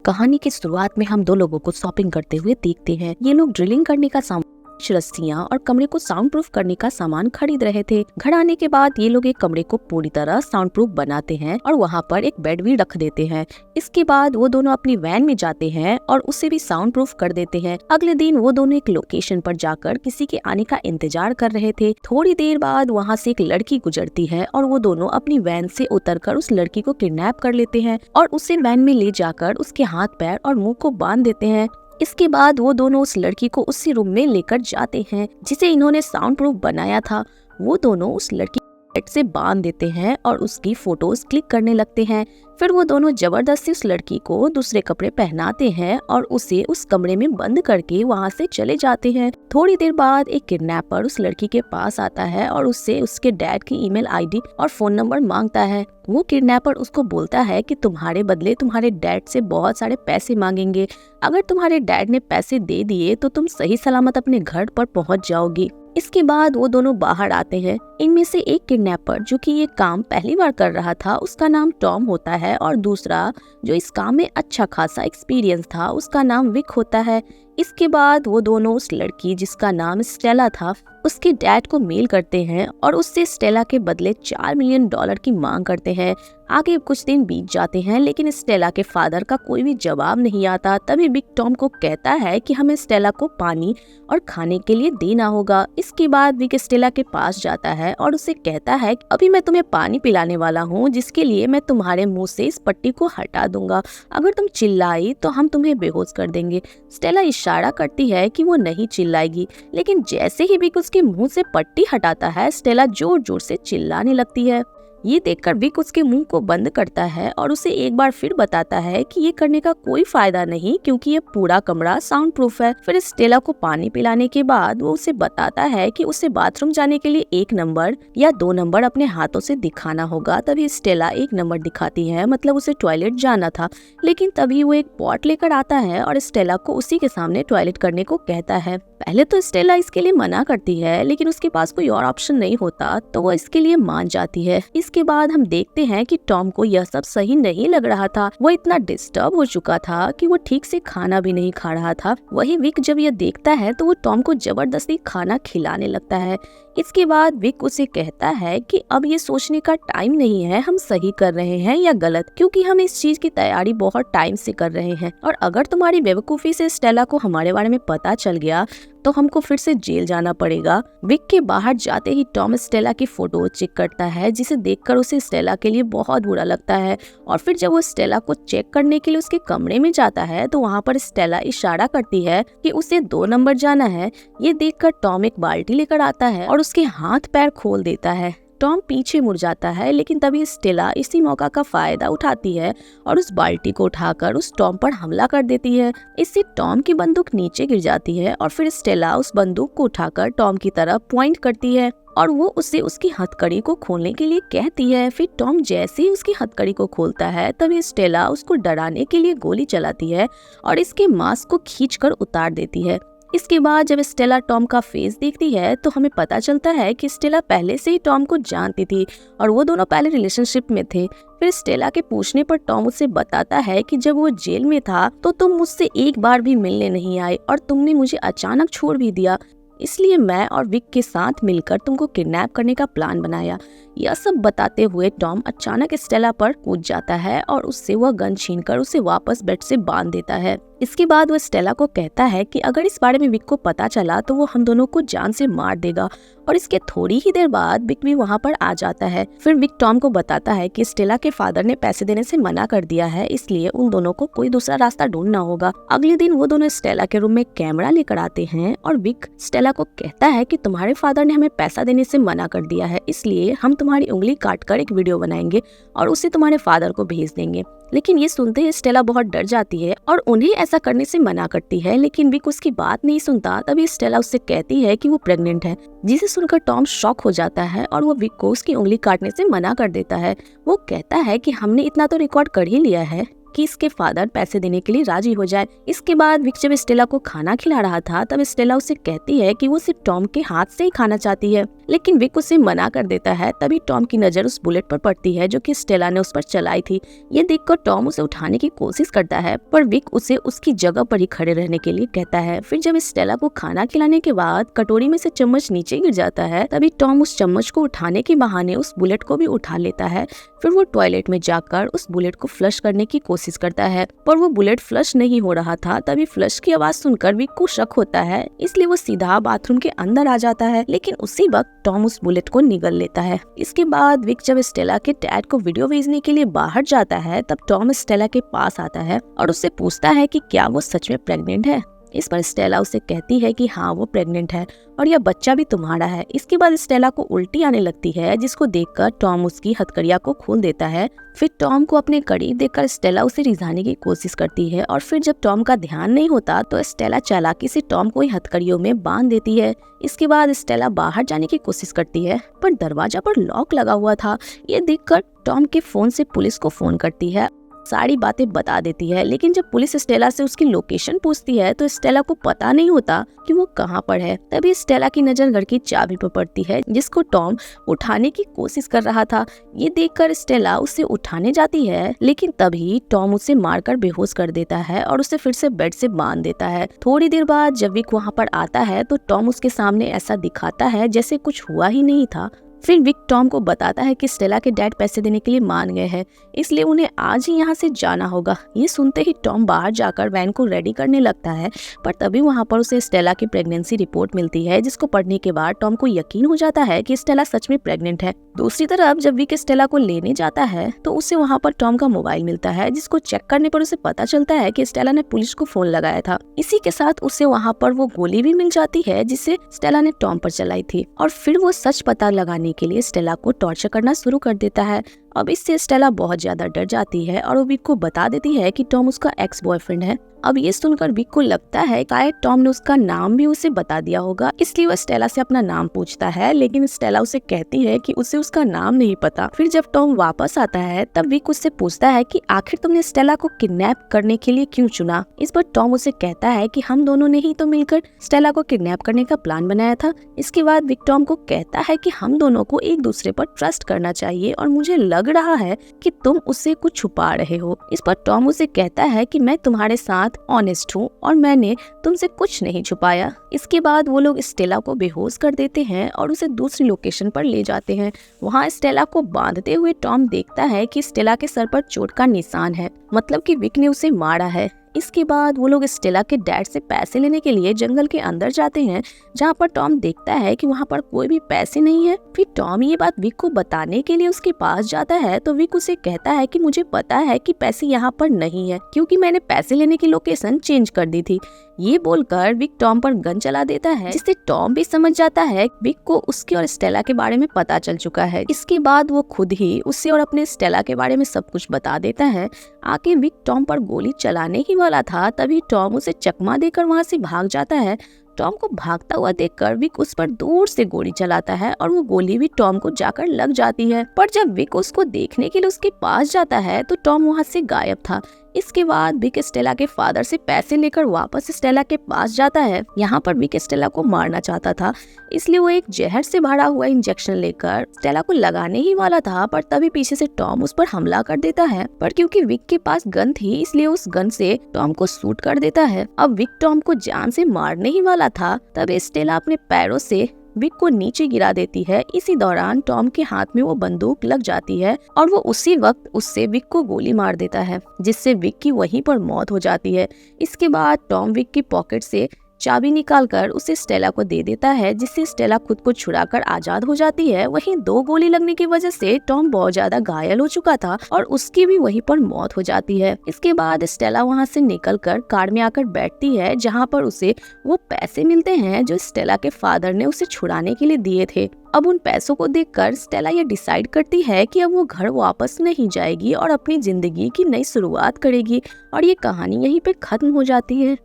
कहानी की शुरुआत में हम दो लोगों को शॉपिंग करते हुए देखते हैं। ये लोग ड्रिलिंग करने का सामान, रस्सियां और कमरे को साउंड प्रूफ करने का सामान खरीद रहे थे। घर आने के बाद ये लोग एक कमरे को पूरी तरह साउंड प्रूफ बनाते हैं और वहाँ पर एक बेड भी रख देते हैं। इसके बाद वो दोनों अपनी वैन में जाते हैं और उसे भी साउंड प्रूफ कर देते हैं। अगले दिन वो दोनों एक लोकेशन पर जाकर किसी के आने का इंतजार कर रहे थे। थोड़ी देर बाद वहाँ से एक लड़की गुजरती है और वो दोनों अपनी वैन से उतरकर उस लड़की को किडनैप कर लेते हैं और उसे वैन में ले जाकर उसके हाथ पैर और मुंह को बांध देते हैं। इसके बाद वो दोनों उस लड़की को उसी रूम में लेकर जाते हैं जिसे इन्होंने साउंड प्रूफ बनाया था। वो दोनों उस लड़की को बेड से बांध देते हैं और उसकी फोटोज क्लिक करने लगते हैं। फिर वो दोनों जबरदस्ती उस लड़की को दूसरे कपड़े पहनाते हैं और उसे उस कमरे में बंद करके वहाँ से चले जाते हैं। थोड़ी देर बाद एक किडनैपर उस लड़की के पास आता है और उससे उसके डैड की ईमेल आईडी और फोन नंबर मांगता है। वो किडनैपर उसको बोलता है कि तुम्हारे बदले तुम्हारे डैड से बहुत सारे पैसे मांगेंगे। अगर तुम्हारे डैड ने पैसे दे दिए तो तुम सही सलामत अपने घर पर पहुंच जाओगी। इसके बाद वो दोनों बाहर आते हैं। इनमें से एक किडनैपर जो कि ये काम पहली बार कर रहा था उसका नाम टॉम होता है और दूसरा जो इस काम में अच्छा खासा एक्सपीरियंस था उसका नाम विक होता है। इसके बाद वो दोनों उस लड़की जिसका नाम स्टेला था उसके डैड को मेल करते हैं और उससे स्टेला के बदले $4 मिलियन की मांग करते हैं। आगे कुछ दिन बीत जाते हैं लेकिन स्टेला के फादर का कोई भी जवाब नहीं आता। तभी विक टॉम को कहता है कि हमें स्टेला को पानी और खाने के लिए देना होगा। इसके बाद विक स्टेला के पास जाता है और उसे कहता है कि अभी मैं तुम्हें पानी पिलाने वाला हूँ जिसके लिए मैं तुम्हारे मुंह से इस पट्टी को हटा दूंगा। अगर तुम चिल्लाई तो हम तुम्हें बेहोश कर देंगे। स्टेला इशारा करती है कि वो नहीं चिल्लाएगी लेकिन जैसे ही विक उसके मुंह से पट्टी हटाता है स्टेला जोर जोर से चिल्लाने लगती है। ये देखकर विक उसके मुंह को बंद करता है और उसे एक बार फिर बताता है कि ये करने का कोई फायदा नहीं क्योंकि ये पूरा कमरा साउंड प्रूफ है। फिर स्टेला को पानी पिलाने के बाद वो उसे बताता है कि उसे बाथरूम जाने के लिए 1 नंबर या 2 नंबर अपने हाथों से दिखाना होगा। तभी स्टेला 1 नंबर दिखाती है, मतलब उसे टॉयलेट जाना था। लेकिन तभी वो एक पॉट लेकर आता है और स्टेला को उसी के सामने टॉयलेट करने को कहता है। पहले तो स्टेला इसके लिए मना करती है लेकिन उसके पास कोई और ऑप्शन नहीं होता तो वो इसके लिए मान जाती है। इसके बाद हम देखते हैं कि टॉम को यह सब सही नहीं लग रहा था। वो इतना डिस्टर्ब हो चुका था कि वो ठीक से खाना भी नहीं खा रहा था। वही विक जब यह देखता है तो वो टॉम को जबरदस्ती खाना खिलाने लगता है। इसके बाद विक उसे कहता है कि अब ये सोचने का टाइम नहीं है हम सही कर रहे हैं या गलत, क्योंकि हम इस चीज की तैयारी बहुत टाइम से कर रहे हैं और अगर तुम्हारी बेवकूफी से स्टेला को हमारे बारे में पता चल गया तो हमको फिर से जेल जाना पड़ेगा। विक के बाहर जाते ही टॉम स्टेला की फोटो चेक करता है जिसे देखकर उसे स्टेला के लिए बहुत बुरा लगता है और फिर जब वो स्टेला को चेक करने के लिए उसके कमरे में जाता है तो वहाँ पर स्टेला इशारा करती है कि उसे 2 नंबर जाना है। ये देखकर टॉम एक बाल्टी लेकर आता है और उसके हाथ पैर खोल देता है। टॉम पीछे मुड़ जाता है लेकिन तभी स्टेला इसी मौका का फायदा उठाती है और उस बाल्टी को उठाकर उस टॉम पर हमला कर देती है। इससे टॉम की बंदूक नीचे गिर जाती है और फिर स्टेला उस बंदूक को उठाकर टॉम की तरफ पॉइंट करती है और वो उसे उसकी हथकड़ी को खोलने के लिए कहती है। फिर टॉम जैसे ही उसकी हथकड़ी को खोलता है तभी स्टेला उसको डराने के लिए गोली चलाती है और इसके मास्क को खींचकर उतार देती है। इसके बाद जब स्टेला टॉम का फेस देखती है तो हमें पता चलता है कि स्टेला पहले से ही टॉम को जानती थी और वो दोनों पहले रिलेशनशिप में थे। फिर स्टेला के पूछने पर टॉम उसे बताता है कि जब वो जेल में था तो तुम मुझसे एक बार भी मिलने नहीं आए और तुमने मुझे अचानक छोड़ भी दिया, इसलिए मैं और विक के साथ मिलकर तुमको किडनैप करने का प्लान बनाया। यह सब बताते हुए टॉम अचानक स्टेला पर कूद जाता है और उससे वह गन छीनकर उसे वापस बेड से बांध देता है। इसके बाद वो स्टेला को कहता है कि अगर इस बारे में विक को पता चला तो वो हम दोनों को जान से मार देगा और इसके थोड़ी ही देर बाद विक भी वहाँ पर आ जाता है। फिर विक टॉम को बताता है कि स्टेला के फादर ने पैसे देने से मना कर दिया है, इसलिए उन दोनों को कोई दूसरा रास्ता ढूंढना होगा। अगले दिन वो दोनों स्टेला के रूम में कैमरा लेकर आते हैं और विक स्टेला को कहता है कि तुम्हारे फादर ने हमें पैसा देने से मना कर दिया है, इसलिए हम तुम्हारी उंगली काटकर एक वीडियो बनाएंगे और उसे तुम्हारे फादर को भेज देंगे। लेकिन ये सुनते ही स्टेला बहुत डर जाती है और उन्हें ऐसा करने से मना करती है, लेकिन विक उसकी बात नहीं सुनता। तभी स्टेला उससे कहती है कि वो प्रेग्नेंट है, जिसे सुनकर टॉम शॉक हो जाता है और वो विक को उसकी उंगली काटने से मना कर देता है। वो कहता है कि हमने इतना तो रिकॉर्ड कर ही लिया है, कि इसके फादर पैसे देने के लिए राजी हो जाए। इसके बाद विक जब स्टेला को खाना खिला रहा था तब स्टेला उसे कहती है कि वो सिर्फ टॉम के हाथ से ही खाना चाहती है, लेकिन विक उसे मना कर देता है। तभी टॉम की नजर उस बुलेट पर पड़ती है जो कि स्टेला ने उस पर चलाई थी। ये देखकर टॉम उसे उठाने की कोशिश करता है, पर विक उसे उसकी जगह पर ही खड़े रहने के लिए कहता है। फिर जब स्टेला को खाना खिलाने के बाद कटोरी में से चम्मच नीचे गिर जाता है, तभी टॉम उस चम्मच को उठाने के बहाने उस बुलेट को भी उठा लेता है। फिर वो टॉयलेट में जाकर उस बुलेट को फ्लश करने की कोशिश करता है, पर वो बुलेट फ्लश नहीं हो रहा था। तभी फ्लश की आवाज सुनकर विक को शक होता है, इसलिए वो सीधा बाथरूम के अंदर आ जाता है, लेकिन उसी वक्त टॉम उस बुलेट को निगल लेता है। इसके बाद विक जब स्टेला के डैड को वीडियो भेजने के लिए बाहर जाता है, तब टॉम स्टेला के पास आता है और उससे पूछता है कि क्या वो सच में प्रेग्नेंट है। इस पर स्टेला उसे कहती है कि हाँ वो प्रेग्नेंट है और यह बच्चा भी तुम्हारा है। इसके बाद स्टेला को उल्टी आने लगती है, जिसको देखकर टॉम उसकी हथकड़िया को खोल देता है। फिर टॉम को अपने करीब देखकर स्टेला उसे रिझाने की कोशिश करती है और फिर जब टॉम का ध्यान नहीं होता तो स्टेला चालाकी से टॉम को हथकड़ियों में बांध देती है। इसके बाद स्टेला बाहर जाने की कोशिश करती है, पर दरवाजा पर लॉक लगा हुआ था। ये देखकर टॉम के फोन से पुलिस को फोन करती है, सारी बातें बता देती है। लेकिन जब पुलिस स्टेला से उसकी लोकेशन पूछती है तो स्टेला को पता नहीं होता कि वो कहाँ पर है। तभी स्टेला की नजर घर की चाबी पर पड़ती है, जिसको टॉम उठाने की कोशिश कर रहा था। ये देखकर स्टेला उसे उठाने जाती है, लेकिन तभी टॉम उसे मारकर बेहोश कर देता है और उसे फिर से बेड से बांध देता है। थोड़ी देर बाद जब विक वहाँ पर आता है तो टॉम उसके सामने ऐसा दिखाता है जैसे कुछ हुआ ही नहीं था। फिर विक टॉम को बताता है कि स्टेला के डैड पैसे देने के लिए मान गए हैं, इसलिए उन्हें आज ही यहाँ से जाना होगा। ये सुनते ही टॉम बाहर जाकर वैन को रेडी करने लगता है, पर तभी वहाँ पर उसे स्टेला की प्रेगनेंसी रिपोर्ट मिलती है, जिसको पढ़ने के बाद टॉम को यकीन हो जाता है कि स्टेला सच में प्रेग्नेंट है। दूसरी तरफ जब विक स्टेला को लेने जाता है तो उसे वहाँ पर टॉम का मोबाइल मिलता है, जिसको चेक करने पर उसे पता चलता है कि स्टेला ने पुलिस को फोन लगाया था। इसी के साथ उसे वहाँ पर वो गोली भी मिल जाती है जिसे स्टेला ने टॉम पर चलाई थी, और फिर वो सच पता लगाने के लिए स्टेला को टॉर्चर करना शुरू कर देता है। अब इससे स्टेला बहुत ज्यादा डर जाती है और वो विक को बता देती है कि टॉम उसका एक्स बॉयफ्रेंड है। अब ये सुनकर विक को लगता है शायद टॉम ने उसका नाम भी उसे बता दिया होगा, इसलिए वो स्टेला से अपना नाम पूछता है, लेकिन स्टेला उसे कहती है कि उसे उसका नाम नहीं पता। फिर जब टॉम वापस आता है तब विक उससे पूछता है कि आखिर तुमने स्टेला को किडनैप करने के लिए क्यों चुना। इस पर टॉम उसे कहता है कि हम दोनों ने ही तो मिलकर स्टेला को किडनैप करने का प्लान बनाया था। इसके बाद विक टॉम को कहता है कि हम दोनों को एक दूसरे पर ट्रस्ट करना चाहिए और मुझे लग रहा है कि तुम उससे कुछ छुपा रहे हो। इस पर टॉम उसे कहता है कि मैं तुम्हारे साथ ऑनेस्ट हूँ और मैंने तुमसे कुछ नहीं छुपाया। इसके बाद वो लोग स्टेला को बेहोश कर देते हैं और उसे दूसरी लोकेशन पर ले जाते हैं। वहाँ स्टेला को बांधते हुए टॉम देखता है कि स्टेला के सर पर चोट का निशान है, मतलब कि विक ने उसे मारा है। इसके बाद वो लोग स्टेला के डैड से पैसे लेने के लिए जंगल के अंदर जाते हैं, जहाँ पर टॉम देखता है कि वहाँ पर कोई भी पैसे नहीं है। फिर टॉम ये बात विक को बताने के लिए उसके पास जाता है तो विक उसे कहता है कि मुझे पता है कि पैसे यहाँ पर नहीं है, क्योंकि मैंने पैसे लेने की लोकेशन चेंज कर दी थी। ये बोलकर विक टॉम पर गन चला देता है, जिससे टॉम भी समझ जाता है विक को उसके और स्टेला के बारे में पता चल चुका है। इसके बाद वो खुद ही उससे और अपने स्टेला के बारे में सब कुछ बता देता है। आके विक टॉम पर गोली चलाने ही वाला था, तभी टॉम उसे चकमा देकर वहाँ से भाग जाता है। टॉम को भागता हुआ देखकर विक उस पर दूर से गोली चलाता है और वो गोली भी टॉम को जाकर लग जाती है। पर जब विक उसको देखने के लिए उसके पास जाता है तो टॉम वहाँ से गायब था। इसके बाद विक स्टेला के फादर से पैसे लेकर वापस स्टेला के पास जाता है। यहाँ पर विक स्टेला को मारना चाहता था, इसलिए वो एक जहर से भरा हुआ इंजेक्शन लेकर स्टेला को लगाने ही वाला था, पर तभी पीछे से टॉम उस पर हमला कर देता है। पर क्योंकि विक के पास गन थी, इसलिए उस गन से टॉम को शूट कर देता है। अब विक टॉम को जान से मारने ही वाला था, तब स्टेला अपने पैरों से विक को नीचे गिरा देती है। इसी दौरान टॉम के हाथ में वो बंदूक लग जाती है और वो उसी वक्त उससे विक को गोली मार देता है, जिससे विक की वहीं पर मौत हो जाती है। इसके बाद टॉम विक की पॉकेट से चाबी निकालकर उसे स्टेला को दे देता है, जिससे स्टेला खुद को छुड़ाकर आजाद हो जाती है। वहीं 2 गोली लगने की वजह से टॉम बहुत ज्यादा घायल हो चुका था और उसकी भी वहीं पर मौत हो जाती है। इसके बाद स्टेला वहां से निकलकर कार में आकर बैठती है, जहां पर उसे वो पैसे मिलते हैं जो स्टेला के फादर ने उसे छुड़ाने के लिए दिए थे। अब उन पैसों को देखकर स्टेला ये डिसाइड करती है कि अब वो घर वापस नहीं जाएगी और अपनी जिंदगी की नई शुरुआत करेगी, और ये कहानी यहीं पे खत्म हो जाती है।